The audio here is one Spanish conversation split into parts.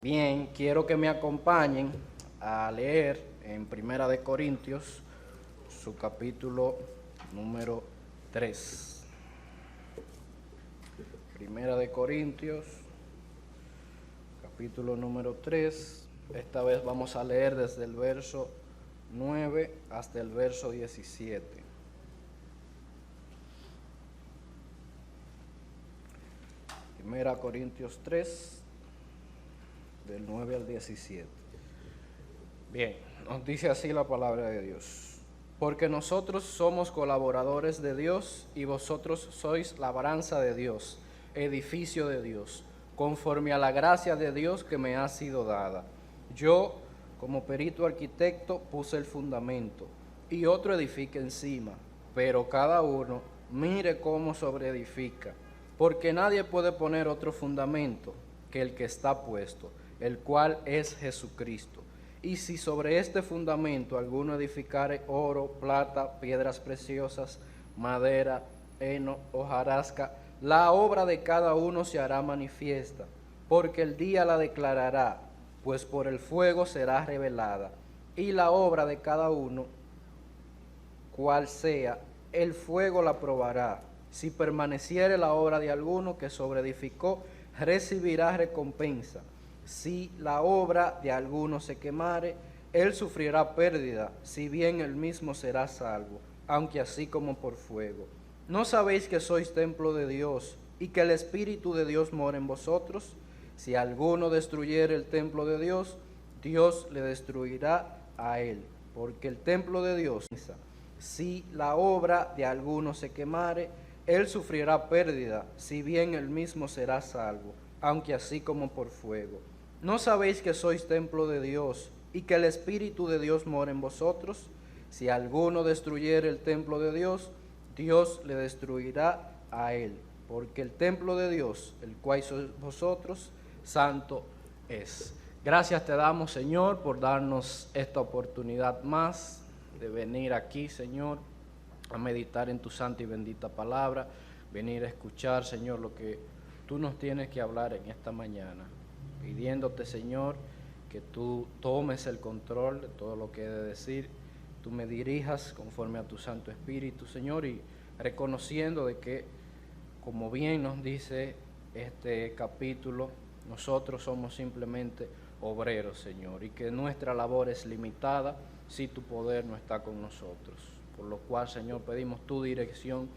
Bien, quiero que me acompañen a leer en Primera de Corintios, su capítulo número 3. Primera de Corintios, capítulo número 3. Esta vez vamos a leer desde el verso 9 hasta el verso 17. Primera Corintios 3, del 9 al 17. Bien, nos dice así la palabra de Dios. Porque nosotros somos colaboradores de Dios y vosotros sois labranza de Dios, edificio de Dios, conforme a la gracia de Dios que me ha sido dada. Yo, como perito arquitecto, puse el fundamento y otro edifica encima, pero cada uno mire cómo sobreedifica, porque nadie puede poner otro fundamento que el que está puesto, el cual es Jesucristo. Y si sobre este fundamento alguno edificare oro, plata, piedras preciosas, madera, heno, hojarasca, la obra de cada uno se hará manifiesta, porque el día la declarará, pues por el fuego será revelada, y la obra de cada uno, cual sea, el fuego la probará. Si permaneciere la obra de alguno que sobreedificó, recibirá recompensa. Si la obra de alguno se quemare, él sufrirá pérdida, si bien él mismo será salvo, aunque así como por fuego. ¿No sabéis que sois templo de Dios y que el Espíritu de Dios mora en vosotros? Si alguno destruyere el templo de Dios, Dios le destruirá a él, porque el templo de Dios. Si la obra de alguno se quemare, él sufrirá pérdida, si bien él mismo será salvo, aunque así como por fuego. ¿No sabéis que sois templo de Dios y que el Espíritu de Dios mora en vosotros? Si alguno destruyere el templo de Dios, Dios le destruirá a él, porque el templo de Dios, el cual sois vosotros, santo es. Gracias te damos, Señor, por darnos esta oportunidad más de venir aquí, Señor, a meditar en tu santa y bendita palabra, venir a escuchar, Señor, lo que tú nos tienes que hablar en esta mañana, pidiéndote, Señor, que tú tomes el control de todo lo que he de decir, tú me dirijas conforme a tu Santo Espíritu, Señor, y reconociendo de que, como bien nos dice este capítulo, nosotros somos simplemente obreros, Señor, y que nuestra labor es limitada si tu poder no está con nosotros. Por lo cual, Señor, pedimos tu dirección,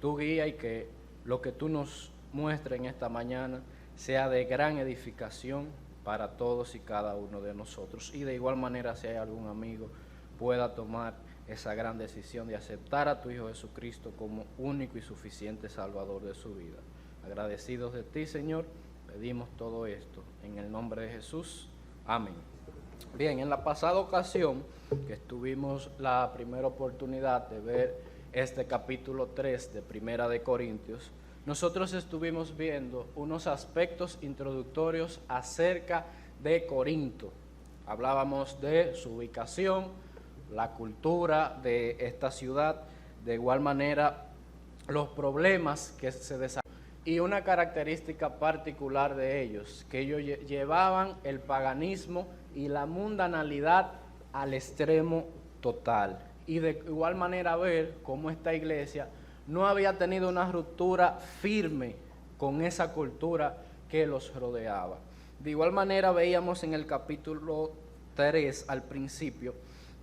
tu guía, y que lo que tú nos muestres en esta mañana sea de gran edificación para todos y cada uno de nosotros. Y de igual manera, si hay algún amigo, pueda tomar esa gran decisión de aceptar a tu Hijo Jesucristo como único y suficiente Salvador de su vida. Agradecidos de ti, Señor, pedimos todo esto en el nombre de Jesús. Amén. Bien, en la pasada ocasión que tuvimos la primera oportunidad de ver este capítulo 3 de Primera de Corintios, nosotros estuvimos viendo unos aspectos introductorios acerca de Corinto. Hablábamos de su ubicación, la cultura de esta ciudad, de igual manera los problemas que se desarrollaban y una característica particular de ellos, que ellos llevaban el paganismo y la mundanalidad al extremo total. Y de igual manera ver cómo esta iglesia no había tenido una ruptura firme con esa cultura que los rodeaba. De igual manera veíamos en el capítulo 3 al principio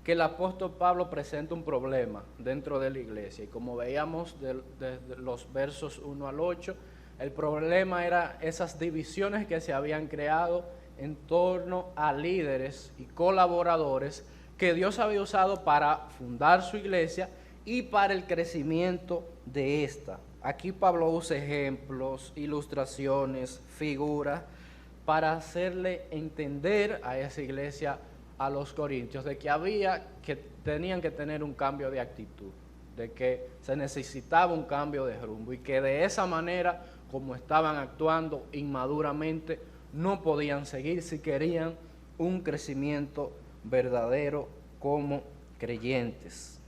que el apóstol Pablo presenta un problema dentro de la iglesia, y como veíamos desde los versos 1 al 8, el problema era esas divisiones que se habían creado en torno a líderes y colaboradores que Dios había usado para fundar su iglesia y para el crecimiento de esta. Aquí Pablo usa ejemplos, ilustraciones, figuras, para hacerle entender a esa iglesia, a los corintios, de que tenían que tener un cambio de actitud, de que se necesitaba un cambio de rumbo, y que de esa manera, como estaban actuando inmaduramente, no podían seguir si querían un crecimiento verdadero como creyentes.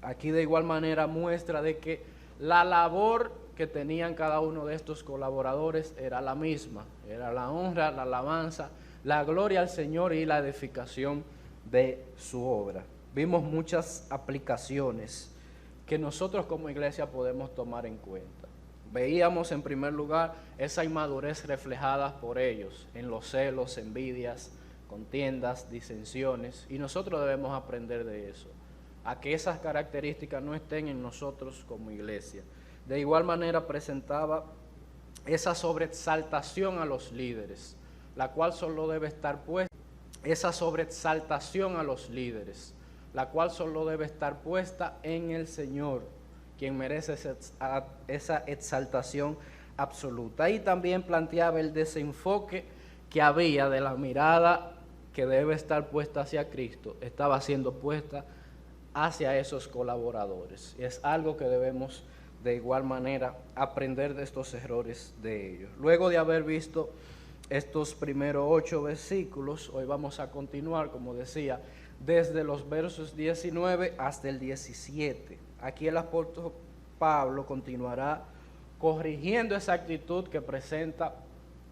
Aquí de igual manera muestra de que la labor que tenían cada uno de estos colaboradores era la misma, era la honra, la alabanza, la gloria al Señor y la edificación de su obra. Vimos muchas aplicaciones que nosotros como iglesia podemos tomar en cuenta. Veíamos en primer lugar esa inmadurez reflejada por ellos en los celos, envidias, contiendas, disensiones, y nosotros debemos aprender de eso, a que esas características no estén en nosotros como iglesia. De igual manera presentaba esa sobreexaltación a los líderes, la cual solo debe estar puesta, esa sobreexaltación a los líderes, la cual solo debe estar puesta en el Señor, quien merece esa exaltación absoluta. Y también planteaba el desenfoque que había de la mirada que debe estar puesta hacia Cristo, estaba siendo puesta hacia esos colaboradores. Y es algo que debemos de igual manera aprender de estos errores de ellos. Luego de haber visto estos primeros 8 versículos, hoy vamos a continuar, como decía, desde los versos 19 hasta el 17. Aquí el apóstol Pablo continuará corrigiendo esa actitud que presenta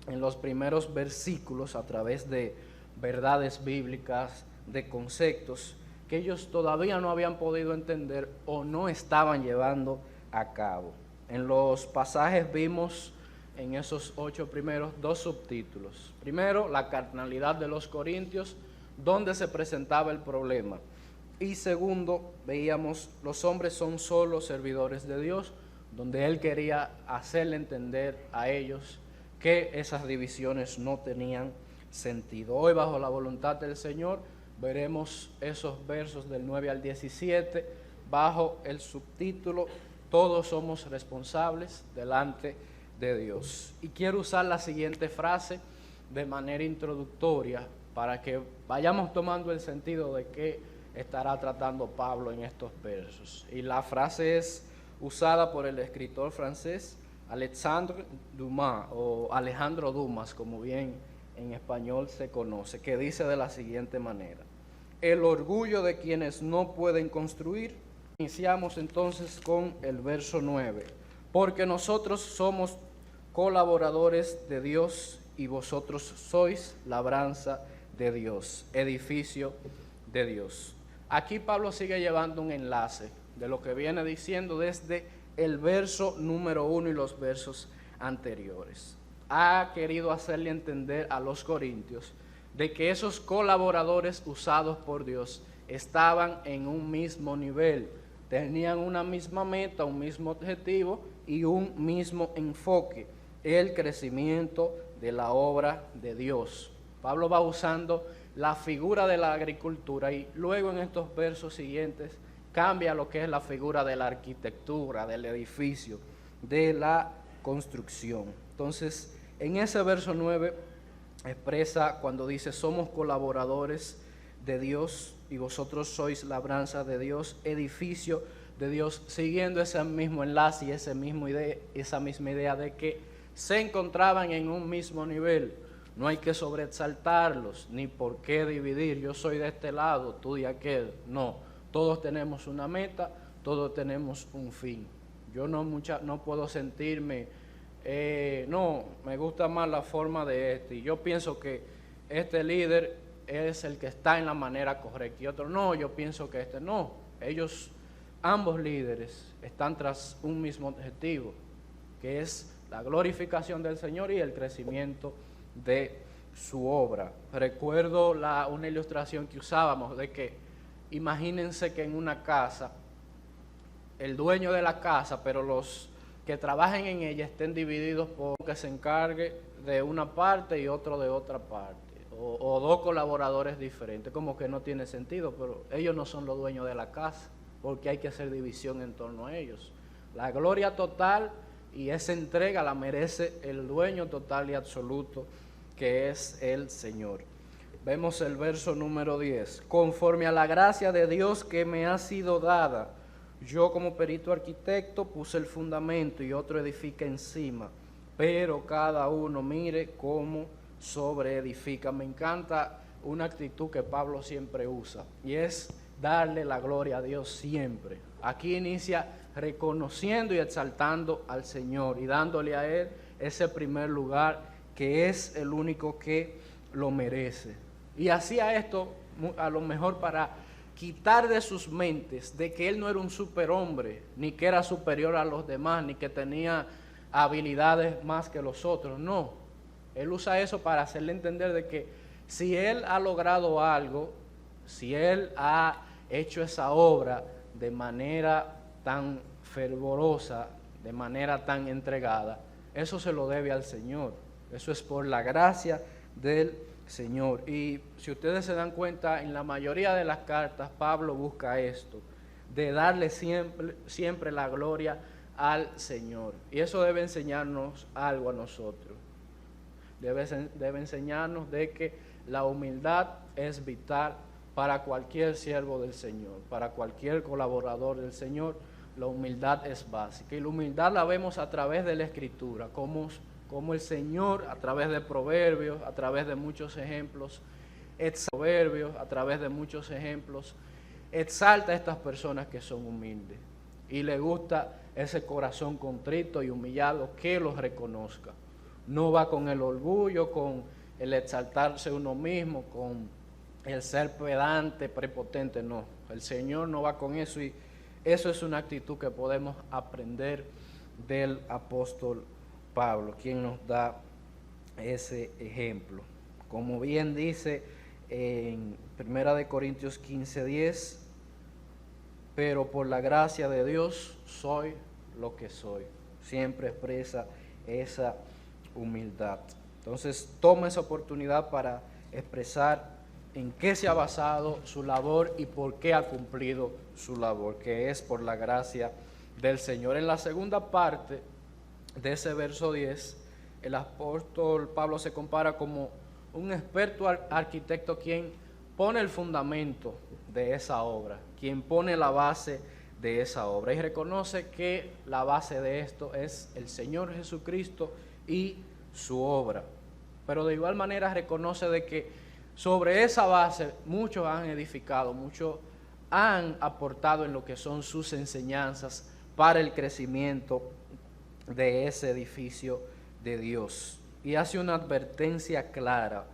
en los primeros versículos a través de verdades bíblicas, de conceptos que ellos todavía no habían podido entender o no estaban llevando a cabo. En los pasajes vimos en esos 8 primeros 2 subtítulos. Primero, la carnalidad de los corintios, donde se presentaba el problema. Y segundo, veíamos los hombres son solo servidores de Dios, donde él quería hacerle entender a ellos que esas divisiones no tenían sentido. Hoy, bajo la voluntad del Señor, veremos esos versos del 9 al 17 bajo el subtítulo todos somos responsables delante de Dios. Y quiero usar la siguiente frase de manera introductoria para que vayamos tomando el sentido de qué estará tratando Pablo en estos versos. Y la frase es usada por el escritor francés Alexandre Dumas, o Alejandro Dumas, como bien en español se conoce, que dice de la siguiente manera: el orgullo de quienes no pueden construir. Iniciamos entonces con el verso 9. Porque nosotros somos colaboradores de Dios y vosotros sois labranza de Dios, edificio de Dios. Aquí Pablo sigue llevando un enlace de lo que viene diciendo desde el verso número 1 y los versos anteriores. Ha querido hacerle entender a los corintios de que esos colaboradores usados por Dios estaban en un mismo nivel, tenían una misma meta, un mismo objetivo y un mismo enfoque, el crecimiento de la obra de Dios. Pablo va usando la figura de la agricultura y luego en estos versos siguientes cambia lo que es la figura de la arquitectura, del edificio, de la construcción. Entonces, en ese verso 9 expresa cuando dice somos colaboradores de Dios y vosotros sois labranza de Dios, edificio de Dios, siguiendo ese mismo enlace y esa misma idea de que se encontraban en un mismo nivel. No hay que sobreexaltarlos, ni por qué dividir, yo soy de este lado, tú de aquel. No, todos tenemos una meta, todos tenemos un fin. Yo no puedo sentirme, no, me gusta más la forma de este, y yo pienso que este líder es el que está en la manera correcta, y otro no, yo pienso que este no. Ellos, ambos líderes, están tras un mismo objetivo, que es la glorificación del Señor y el crecimiento de su obra. Recuerdo una ilustración que usábamos de que imagínense que en una casa, el dueño de la casa, pero los que trabajen en ella estén divididos por que se encargue de una parte y otro de otra parte, o dos colaboradores diferentes, como que no tiene sentido, pero ellos no son los dueños de la casa, porque hay que hacer división en torno a ellos. La gloria total y esa entrega la merece el dueño total y absoluto, que es el Señor. Vemos el verso número 10. Conforme a la gracia de Dios que me ha sido dada, yo como perito arquitecto puse el fundamento y otro edifica encima, pero cada uno mire cómo sobreedifica. Me encanta una actitud que Pablo siempre usa, y es darle la gloria a Dios siempre. Aquí inicia reconociendo y exaltando al Señor y dándole a Él ese primer lugar, que es el único que lo merece. Y hacía esto a lo mejor para quitar de sus mentes de que él no era un superhombre, ni que era superior a los demás, ni que tenía habilidades más que los otros. No, él usa eso para hacerle entender de que si él ha logrado algo, si él ha hecho esa obra de manera tan fervorosa, de manera tan entregada, eso se lo debe al Señor. Eso es por la gracia del Señor. Y si ustedes se dan cuenta, en la mayoría de las cartas Pablo busca esto, de darle siempre la gloria al Señor. Y eso debe enseñarnos algo a nosotros. Debe enseñarnos de que la humildad es vital para cualquier siervo del Señor, para cualquier colaborador del Señor. La humildad es básica. Y la humildad la vemos a través de la Escritura, como el Señor, a través de proverbios, a través de muchos ejemplos, exalta a estas personas que son humildes. Y le gusta ese corazón contrito y humillado que los reconozca. No va con el orgullo, con el exaltarse uno mismo, con el ser pedante, prepotente, no. El Señor no va con eso, y eso es una actitud que podemos aprender del apóstol Pablo, quien nos da ese ejemplo. Como bien dice en 1 Corintios 15:10, pero por la gracia de Dios soy lo que soy. Siempre expresa esa humildad. Entonces toma esa oportunidad para expresar en qué se ha basado su labor y por qué ha cumplido su labor, que es por la gracia del Señor. En la segunda parte de ese verso 10, el apóstol Pablo se compara como un experto arquitecto quien pone el fundamento de esa obra, quien pone la base de esa obra, y reconoce que la base de esto es el Señor Jesucristo y su obra. Pero de igual manera reconoce de que sobre esa base muchos han edificado, muchos han aportado en lo que son sus enseñanzas para el crecimiento de ese edificio de Dios. Y hace una advertencia clara: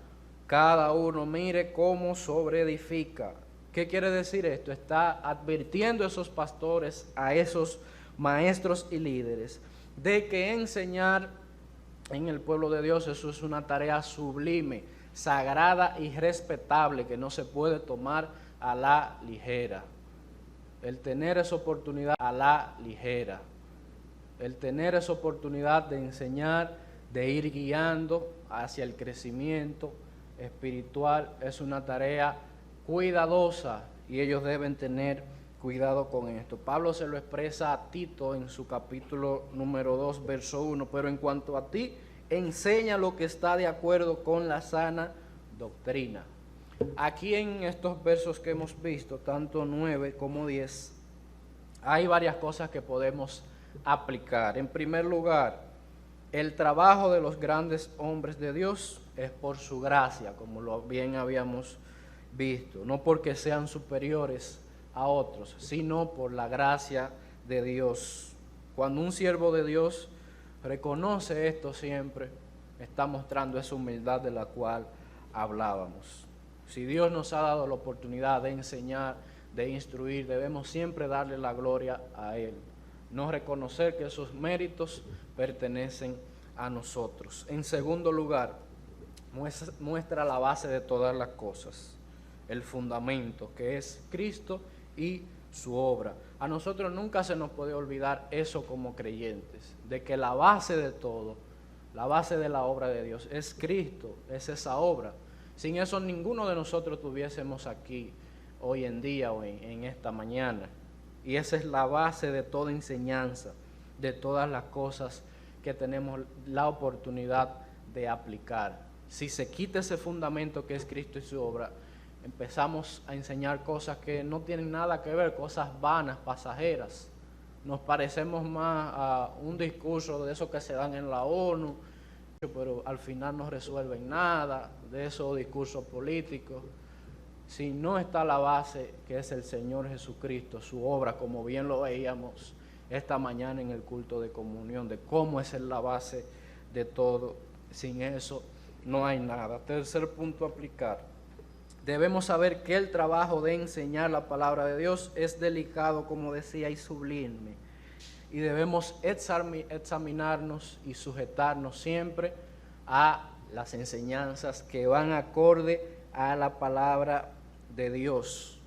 cada uno mire cómo sobreedifica. ¿Qué quiere decir esto? Está advirtiendo a esos pastores, a esos maestros y líderes, de que enseñar en el pueblo de Dios, eso es una tarea sublime, sagrada y respetable, que no se puede tomar a la ligera. El tener esa oportunidad a la ligera, el tener esa oportunidad de enseñar, de ir guiando hacia el crecimiento espiritual, es una tarea cuidadosa, y ellos deben tener cuidado con esto. Pablo se lo expresa a Tito en su capítulo número 2, verso 1, pero en cuanto a ti, enseña lo que está de acuerdo con la sana doctrina. Aquí en estos versos que hemos visto, tanto 9 como 10, hay varias cosas que podemos aplicar. En primer lugar, el trabajo de los grandes hombres de Dios es por su gracia, como lo bien habíamos visto, no porque sean superiores a otros, sino por la gracia de Dios. Cuando un siervo de Dios reconoce esto, siempre está mostrando esa humildad de la cual hablábamos. Si Dios nos ha dado la oportunidad de enseñar, de instruir, debemos siempre darle la gloria a Él, no reconocer que esos méritos pertenecen a nosotros. En segundo lugar, muestra la base de todas las cosas, el fundamento, que es Cristo y su obra. A nosotros nunca se nos puede olvidar eso como creyentes, de que la base de todo, la base de la obra de Dios es Cristo, es esa obra. Sin eso ninguno de nosotros estuviésemos aquí hoy en día o en esta mañana. Y esa es la base de toda enseñanza, de todas las cosas que tenemos la oportunidad de aplicar. Si se quita ese fundamento que es Cristo y su obra, empezamos a enseñar cosas que no tienen nada que ver, cosas vanas, pasajeras. Nos parecemos más a un discurso de esos que se dan en la ONU, pero al final no resuelven nada, de esos discursos políticos. Si no está la base, que es el Señor Jesucristo, su obra, como bien lo veíamos esta mañana en el culto de comunión, de cómo es la base de todo, sin eso no hay nada. Tercer punto a aplicar. Debemos saber que el trabajo de enseñar la palabra de Dios es delicado, como decía, y sublime. Y debemos examinarnos y sujetarnos siempre a las enseñanzas que van acorde a la palabra de Dios.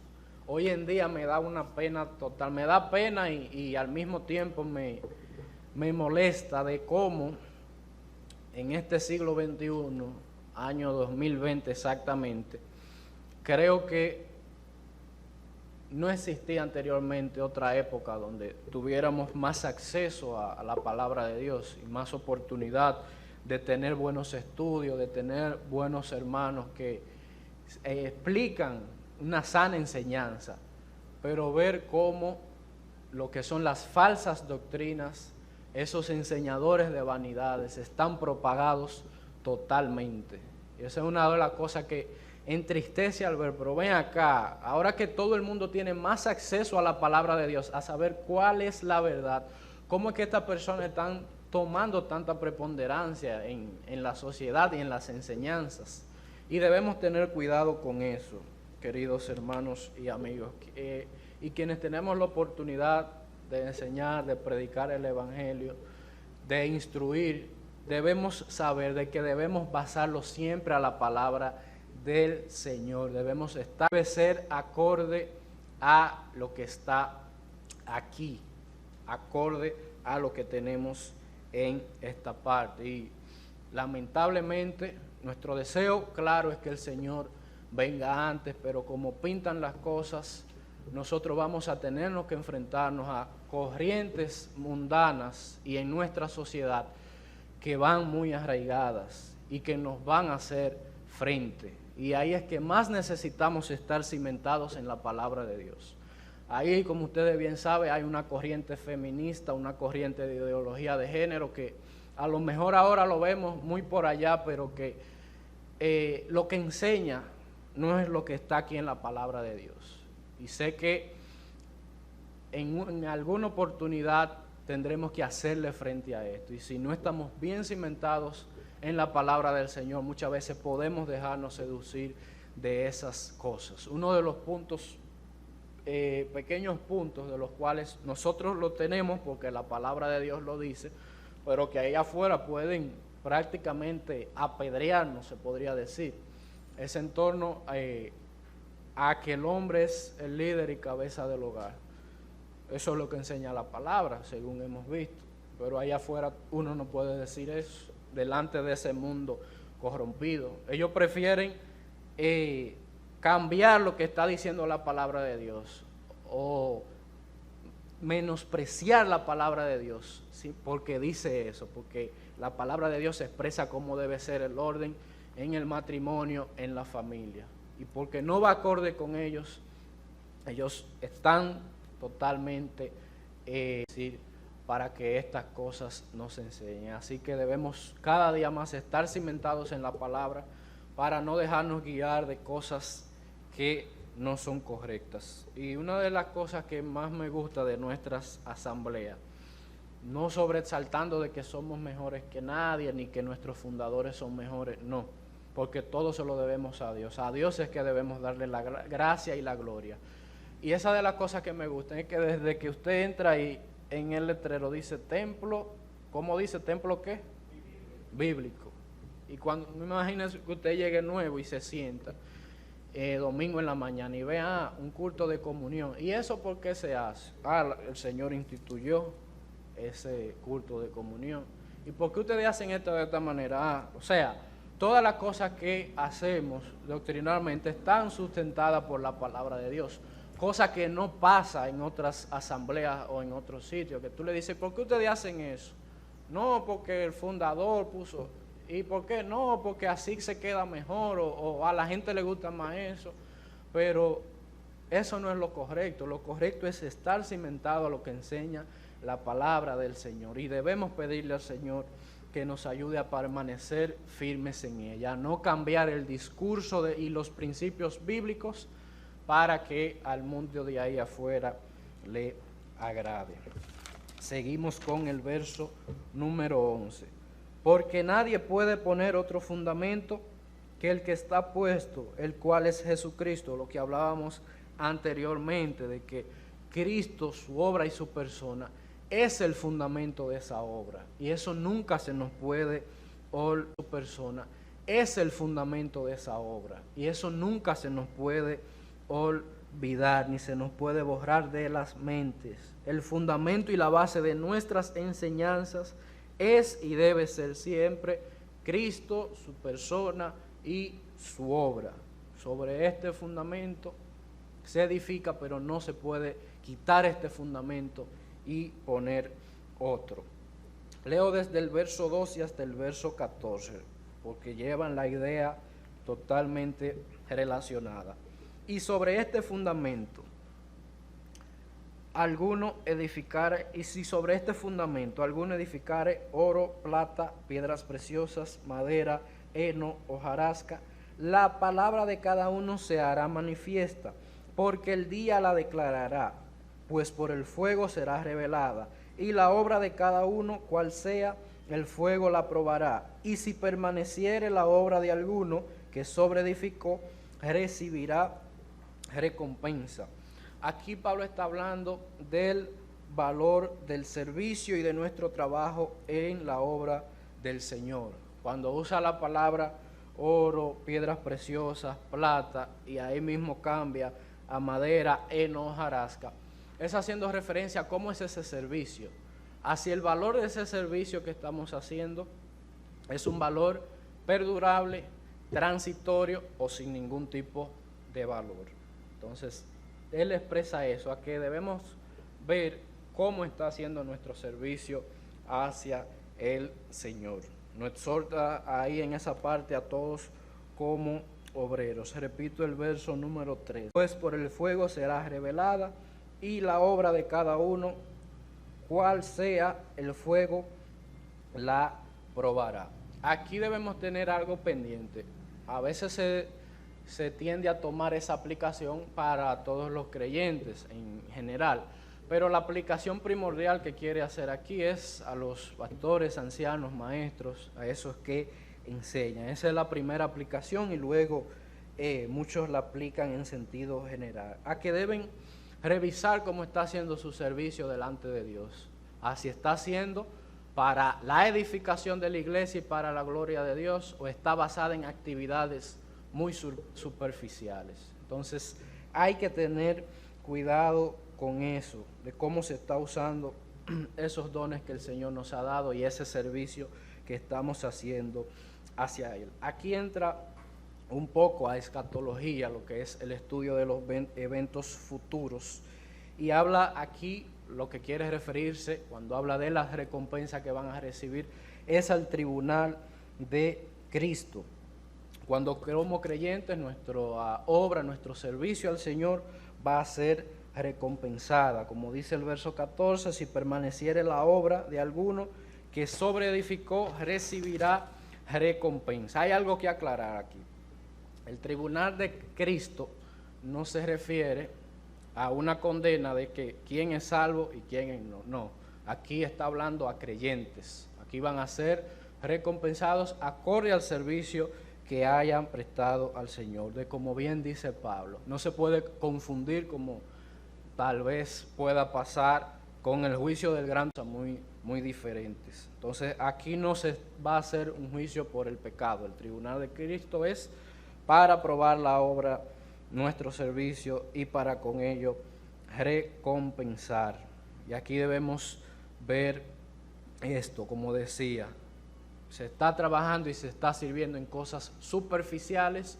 Hoy en día me da una pena total, me da pena y al mismo tiempo me molesta de cómo en este siglo XXI, año 2020 exactamente, creo que no existía anteriormente otra época donde tuviéramos más acceso a la palabra de Dios y más oportunidad de tener buenos estudios, de tener buenos hermanos que explican una sana enseñanza, pero ver cómo lo que son las falsas doctrinas, esos enseñadores de vanidades están propagados totalmente. Y esa es una de las cosas que entristece al ver, pero ven acá, ahora que todo el mundo tiene más acceso a la palabra de Dios, a saber cuál es la verdad, cómo es que estas personas están tomando tanta preponderancia en la sociedad y en las enseñanzas. Y debemos tener cuidado con eso, queridos hermanos y amigos, y quienes tenemos la oportunidad de enseñar, de predicar el evangelio, de instruir, debemos saber de que debemos basarlo siempre a la palabra del Señor. Debemos establecer acorde a lo que está aquí, acorde a lo que tenemos en esta parte. Y lamentablemente nuestro deseo, claro, es que el Señor venga antes, pero como pintan las cosas, nosotros vamos a tenernos que enfrentarnos a corrientes mundanas y en nuestra sociedad que van muy arraigadas y que nos van a hacer frente. Y ahí es que más necesitamos estar cimentados en la palabra de Dios. Ahí, como ustedes bien saben, hay una corriente feminista, una corriente de ideología de género que a lo mejor ahora lo vemos muy por allá, pero que lo que enseña no es lo que está aquí en la palabra de Dios. Y sé que en alguna oportunidad tendremos que hacerle frente a esto. Y si no estamos bien cimentados en la palabra del Señor, muchas veces podemos dejarnos seducir de esas cosas. Uno de los puntos, pequeños puntos de los cuales nosotros lo tenemos porque la palabra de Dios lo dice, pero que ahí afuera pueden prácticamente apedrearnos, se podría decir, es en torno a que el hombre es el líder y cabeza del hogar. Eso es lo que enseña la palabra, según hemos visto, pero allá afuera uno no puede decir eso delante de ese mundo corrompido. Ellos prefieren cambiar lo que está diciendo la palabra de Dios o menospreciar la palabra de Dios, ¿sí? Porque dice eso, porque la palabra de Dios expresa cómo debe ser el orden en el matrimonio, en la familia, y porque no va acorde con ellos, ellos están totalmente decir, para que estas cosas nos enseñen. Así que debemos cada día más estar cimentados en la palabra para no dejarnos guiar de cosas que no son correctas. Y una de las cosas que más me gusta de nuestras asambleas, no sobresaltando de que somos mejores que nadie, ni que nuestros fundadores son mejores, no, porque todo se lo debemos a Dios. A Dios es que debemos darle la gracia y la gloria. Y esa de las cosas que me gustan es que desde que usted entra ahí, en el letrero dice templo, ¿cómo dice? ¿Templo qué? Bíblico. Y cuando, imagínese que usted llegue nuevo y se sienta domingo en la mañana y vea un culto de comunión. ¿Y eso por qué se hace? El Señor instituyó ese culto de comunión. ¿Y por qué ustedes hacen esto de esta manera? O sea, todas las cosas que hacemos doctrinalmente están sustentadas por la palabra de Dios. Cosa que no pasa en otras asambleas o en otros sitios, que tú le dices, ¿por qué ustedes hacen eso? No, porque el fundador puso. ¿Y por qué? No, porque así se queda mejor o a la gente le gusta más eso. Pero eso no es lo correcto es estar cimentado a lo que enseña la palabra del Señor. Y debemos pedirle al Señor que nos ayude a permanecer firmes en ella, no cambiar el discurso y los principios bíblicos para que al mundo de ahí afuera le agrade. Seguimos con el verso número 11. porque nadie puede poner otro fundamento que el que está puesto, el cual es Jesucristo, lo que hablábamos anteriormente, de que Cristo, su obra y su persona, es el fundamento de esa obra, y eso nunca se nos puede olvidar. Su persona es el fundamento de esa obra, y eso nunca se nos puede olvidar, ni se nos puede borrar de las mentes. El fundamento y la base de nuestras enseñanzas es y debe ser siempre Cristo, su persona y su obra. Sobre este fundamento se edifica, pero no se puede quitar este fundamento y poner otro. Leo desde el verso 12 hasta el verso 14, porque llevan la idea totalmente relacionada. Y sobre este fundamento alguno edificare, y si sobre este fundamento alguno edificare oro, plata, piedras preciosas, madera, heno, hojarasca, la palabra de cada uno se hará manifiesta, porque el día la declarará, pues por el fuego será revelada, y la obra de cada uno, cual sea, el fuego la probará. Y si permaneciere la obra de alguno que sobreedificó, recibirá recompensa. Aquí Pablo está hablando del valor del servicio y de nuestro trabajo en la obra del Señor. Cuando usa la palabra oro, piedras preciosas, plata, y ahí mismo cambia a madera, heno, hojarasca, es haciendo referencia a cómo es ese servicio. Así el valor de ese servicio que estamos haciendo es un valor perdurable, transitorio o sin ningún tipo de valor. Entonces, él expresa eso, a que debemos ver cómo está haciendo nuestro servicio hacia el Señor. Nos exhorta ahí en esa parte a todos como obreros. Repito el verso número 3. Pues por el fuego será revelada, y la obra de cada uno, cual sea el fuego, la probará. Aquí debemos tener algo pendiente. A veces se tiende a tomar esa aplicación para todos los creyentes en general, pero la aplicación primordial que quiere hacer aquí es a los pastores, ancianos, maestros, a esos que enseñan. Esa es la primera aplicación, y luego muchos la aplican en sentido general, a que deben revisar cómo está haciendo su servicio delante de Dios, así está haciendo para la edificación de la iglesia y para la gloria de Dios, o está basada en actividades muy superficiales. Entonces hay que tener cuidado con eso, de cómo se está usando esos dones que el Señor nos ha dado y ese servicio que estamos haciendo hacia Él. Aquí entra un poco a escatología, lo que es el estudio de los eventos futuros, y habla aquí, lo que quiere referirse cuando habla de las recompensas que van a recibir, es al tribunal de Cristo. Cuando como creyentes nuestra obra, nuestro servicio al Señor va a ser recompensada. Como dice el verso 14, si permaneciere la obra de alguno que sobreedificó, recibirá recompensa. Hay algo que aclarar aquí. El tribunal de Cristo no se refiere a una condena de que quién es salvo y quién no. No, aquí está hablando a creyentes. Aquí van a ser recompensados acorde al servicio que hayan prestado al Señor. De como bien dice Pablo, no se puede confundir, como tal vez pueda pasar con el juicio del gran, muy diferentes. Entonces aquí no se va a hacer un juicio por el pecado. El tribunal de Cristo es para probar la obra, nuestro servicio, y para con ello recompensar. Y aquí debemos ver esto, como decía, se está trabajando y se está sirviendo en cosas superficiales,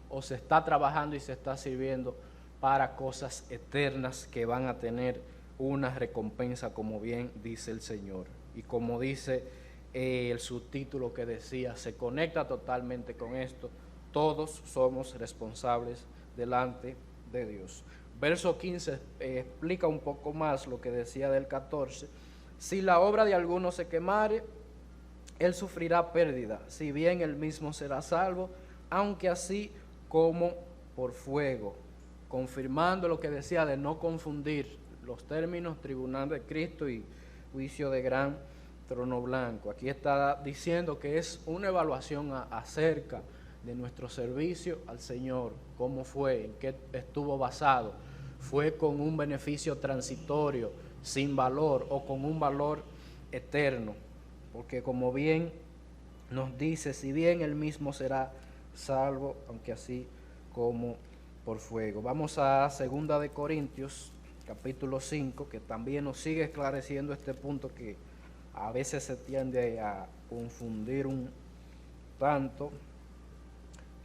o se está trabajando y se está sirviendo para cosas eternas que van a tener una recompensa, como bien dice el Señor. Y como dice el subtítulo que decía, se conecta totalmente con esto: todos somos responsables delante de Dios. Verso 15 explica un poco más lo que decía del 14. Si la obra de alguno se quemare, él sufrirá pérdida, si bien él mismo será salvo, aunque así como por fuego. Confirmando lo que decía de no confundir los términos tribunal de Cristo y juicio de gran trono blanco. Aquí está diciendo que es una evaluación acerca de nuestro servicio al Señor, cómo fue, en qué estuvo basado. Fue con un beneficio transitorio, sin valor, o con un valor eterno, porque como bien nos dice, si bien él mismo será salvo, aunque así como por fuego. Vamos a 2 de Corintios, capítulo 5, que también nos sigue esclareciendo este punto que a veces se tiende a confundir un tanto.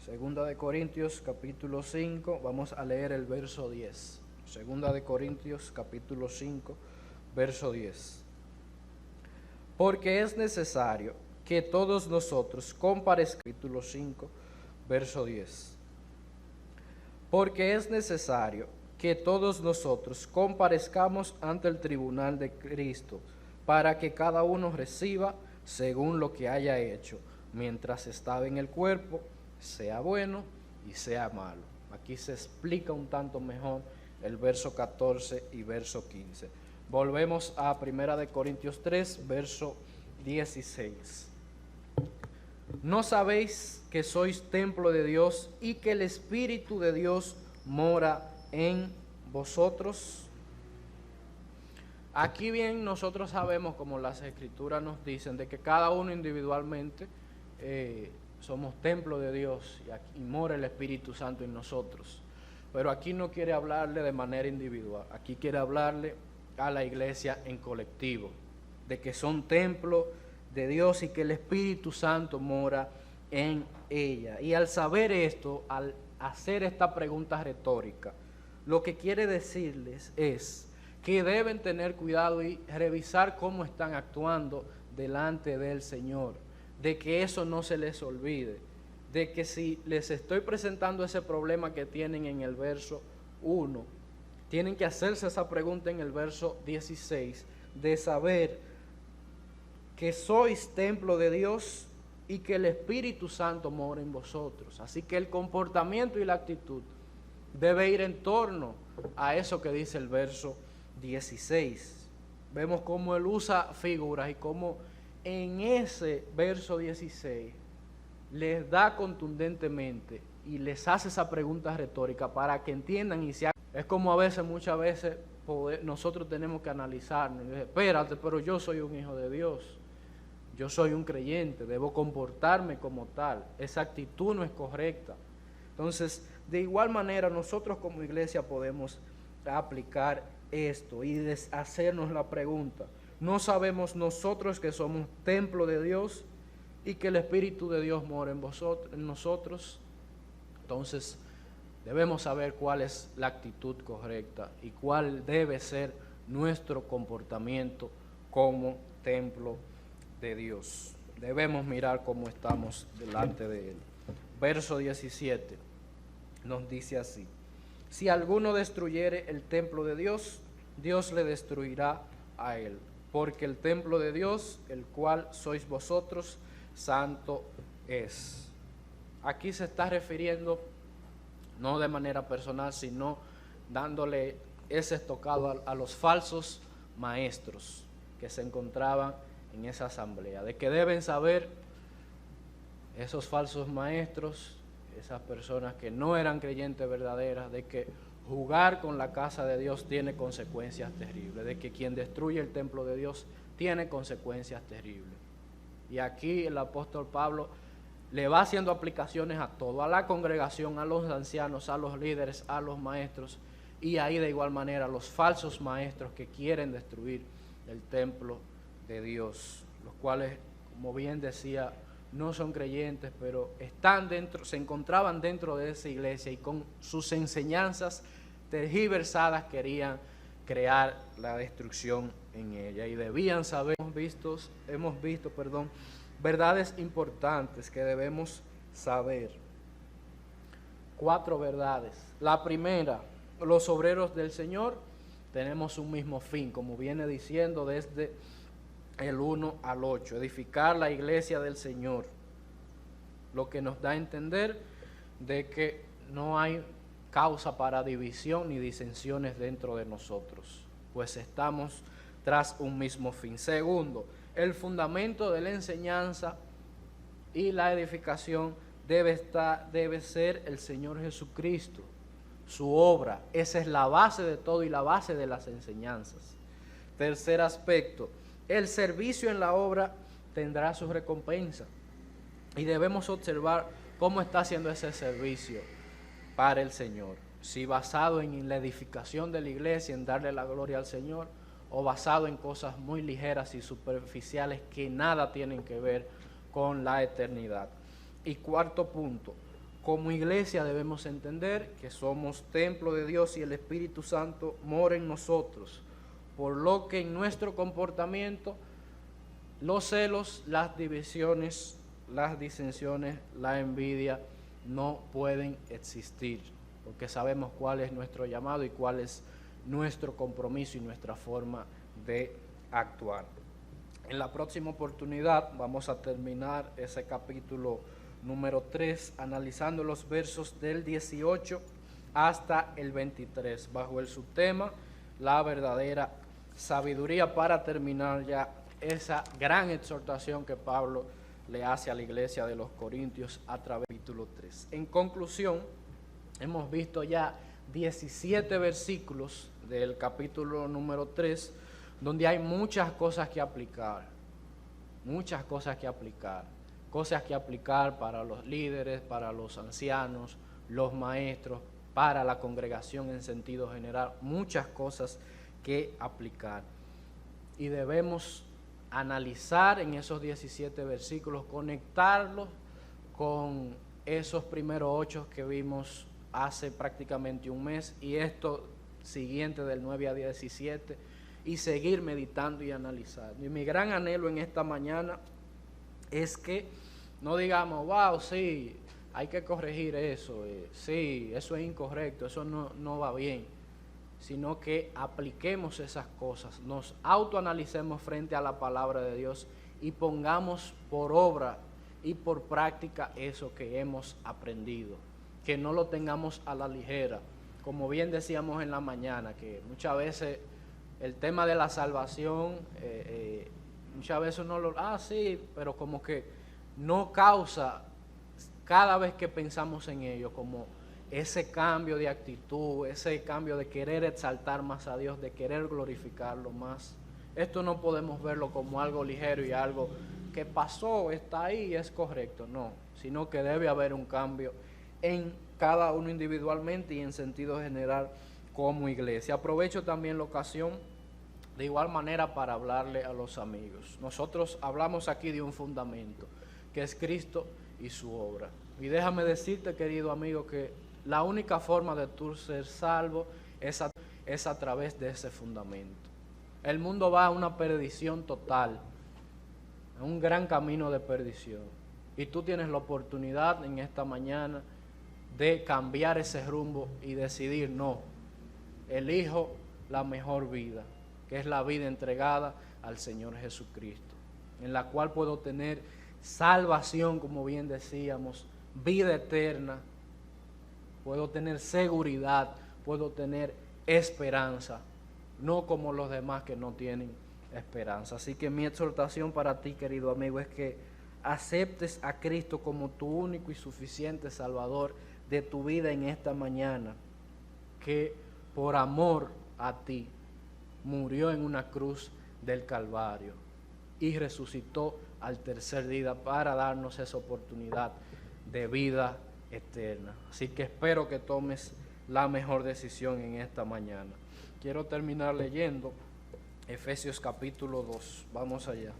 2 de Corintios, capítulo 5, vamos a leer el verso 10. 2 de Corintios, capítulo 5, verso 10. Porque es necesario que todos nosotros comparezcamos, capítulo 5, verso 10. Porque es necesario que todos nosotros comparezcamos ante el tribunal de Cristo, para que cada uno reciba según lo que haya hecho, mientras estaba en el cuerpo, sea bueno y sea malo. Aquí se explica un tanto mejor el verso 14 y verso 15. Volvemos a 1 de Corintios 3, verso 16. ¿No sabéis que sois templo de Dios y que el Espíritu de Dios mora en vosotros? Aquí bien nosotros sabemos, como las Escrituras nos dicen, de que cada uno individualmente somos templo de Dios y mora el Espíritu Santo en nosotros. Pero aquí no quiere hablarle de manera individual, aquí quiere hablarle a la iglesia en colectivo, de que son templo de Dios y que el Espíritu Santo mora en ella. Y al saber esto, al hacer esta pregunta retórica, lo que quiere decirles es que deben tener cuidado y revisar cómo están actuando delante del Señor, de que eso no se les olvide, de que si les estoy presentando ese problema que tienen en el verso 1, tienen que hacerse esa pregunta en el verso 16, de saber que sois templo de Dios y que el Espíritu Santo mora en vosotros. Así que el comportamiento y la actitud debe ir en torno a eso que dice el verso 16. Vemos cómo él usa figuras y cómo en ese verso 16 les da contundentemente y les hace esa pregunta retórica para que entiendan y se hagan. Es como muchas veces nosotros tenemos que analizarnos. Espérate, pero yo soy un hijo de Dios. Yo soy un creyente, debo comportarme como tal. Esa actitud no es correcta. Entonces, de igual manera, nosotros como iglesia podemos aplicar esto y hacernos la pregunta. ¿No sabemos nosotros que somos templo de Dios y que el Espíritu de Dios mora en nosotros? Entonces, debemos saber cuál es la actitud correcta y cuál debe ser nuestro comportamiento como templo de Dios. Debemos mirar cómo estamos delante de Él. Verso 17 nos dice así: si alguno destruyere el templo de Dios, Dios le destruirá a él, porque el templo de Dios, el cual sois vosotros, santo es. Aquí se está refiriendo no de manera personal, sino dándole ese estocado a los falsos maestros que se encontraban en esa asamblea, de que deben saber esos falsos maestros, esas personas que no eran creyentes verdaderas, de que jugar con la casa de Dios tiene consecuencias terribles, de que quien destruye el templo de Dios tiene consecuencias terribles. Y aquí el apóstol Pablo le va haciendo aplicaciones a todo, a la congregación, a los ancianos, a los líderes, a los maestros, y ahí de igual manera a los falsos maestros que quieren destruir el templo de Dios, los cuales, como bien decía, no son creyentes, pero están dentro, se encontraban dentro de esa iglesia y con sus enseñanzas tergiversadas querían crear la destrucción en ella. Y debían saber, hemos visto, verdades importantes que debemos saber. 4 verdades. La primera: los obreros del Señor tenemos un mismo fin, como viene diciendo desde el 1 al 8, edificar la iglesia del Señor, lo que nos da a entender de que no hay causa para división ni disensiones dentro de nosotros, pues estamos tras un mismo fin. Segundo, el fundamento de la enseñanza y la edificación debe ser el Señor Jesucristo, su obra. Esa es la base de todo y la base de las enseñanzas. Tercer aspecto, el servicio en la obra tendrá su recompensa y debemos observar cómo está haciendo ese servicio para el Señor. Si basado en la edificación de la iglesia, en darle la gloria al Señor, o basado en cosas muy ligeras y superficiales que nada tienen que ver con la eternidad. Y cuarto punto, como iglesia debemos entender que somos templo de Dios y el Espíritu Santo mora en nosotros, por lo que en nuestro comportamiento los celos, las divisiones, las disensiones, la envidia no pueden existir, porque sabemos cuál es nuestro llamado y cuál es nuestro compromiso y nuestra forma de actuar. En la próxima oportunidad vamos a terminar ese capítulo número 3 analizando los versos del 18 hasta el 23 bajo el subtema la verdadera sabiduría, para terminar ya esa gran exhortación que Pablo le hace a la iglesia de los Corintios a través del capítulo 3. En conclusión, hemos visto ya 17 versículos del capítulo número 3, donde hay muchas cosas que aplicar, cosas que aplicar para los líderes, para los ancianos, los maestros, para la congregación en sentido general, muchas cosas que aplicar. Y debemos analizar en esos 17 versículos, conectarlos con esos primeros 8 que vimos hace prácticamente un mes y esto siguiente del 9 a 17 y seguir meditando y analizando. Y mi gran anhelo en esta mañana es que no digamos, wow, sí, hay que corregir eso, sí, eso es incorrecto, eso no va bien, sino que apliquemos esas cosas, nos autoanalicemos frente a la palabra de Dios y pongamos por obra y por práctica eso que hemos aprendido, que no lo tengamos a la ligera. Como bien decíamos en la mañana, que muchas veces el tema de la salvación, muchas veces uno lo, sí, pero como que no causa, cada vez que pensamos en ello, como ese cambio de actitud, ese cambio de querer exaltar más a Dios, de querer glorificarlo más. Esto no podemos verlo como algo ligero y algo que pasó, está ahí, es correcto, no, sino que debe haber un cambio en cada uno individualmente y en sentido general como iglesia. Aprovecho también la ocasión de igual manera para hablarle a los amigos. Nosotros hablamos aquí de un fundamento, que es Cristo y su obra. Y déjame decirte, querido amigo, que la única forma de tú ser salvo es a través de ese fundamento. El mundo va a una perdición total, a un gran camino de perdición. Y tú tienes la oportunidad en esta mañana de cambiar ese rumbo y decidir, no, elijo la mejor vida, que es la vida entregada al Señor Jesucristo, en la cual puedo tener salvación, como bien decíamos, vida eterna, puedo tener seguridad, puedo tener esperanza, no como los demás que no tienen esperanza. Así que mi exhortación para ti, querido amigo, es que aceptes a Cristo como tu único y suficiente Salvador de tu vida en esta mañana, que por amor a ti murió en una cruz del Calvario y resucitó al tercer día para darnos esa oportunidad de vida eterna. Así que espero que tomes la mejor decisión en esta mañana. Quiero terminar leyendo Efesios capítulo 2. Vamos allá.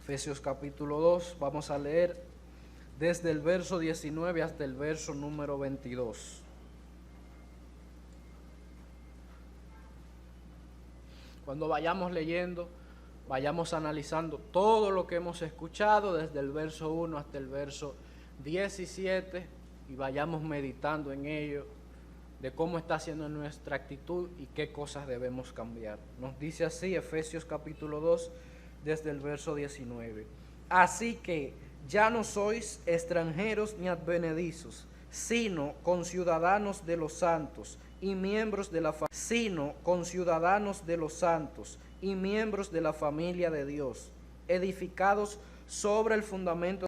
Efesios capítulo 2, vamos a leer desde el verso 19 hasta el verso número 22. Cuando vayamos leyendo, vayamos analizando todo lo que hemos escuchado desde el verso 1 hasta el verso 17 y vayamos meditando en ello, de cómo está siendo nuestra actitud y qué cosas debemos cambiar. Nos dice así Efesios capítulo 2, desde el verso 19. Así que ya no sois extranjeros ni advenedizos, sino conciudadanos de los santos y miembros de la familia, sino conciudadanos de los santos y miembros de la familia de Dios, edificados sobre el fundamento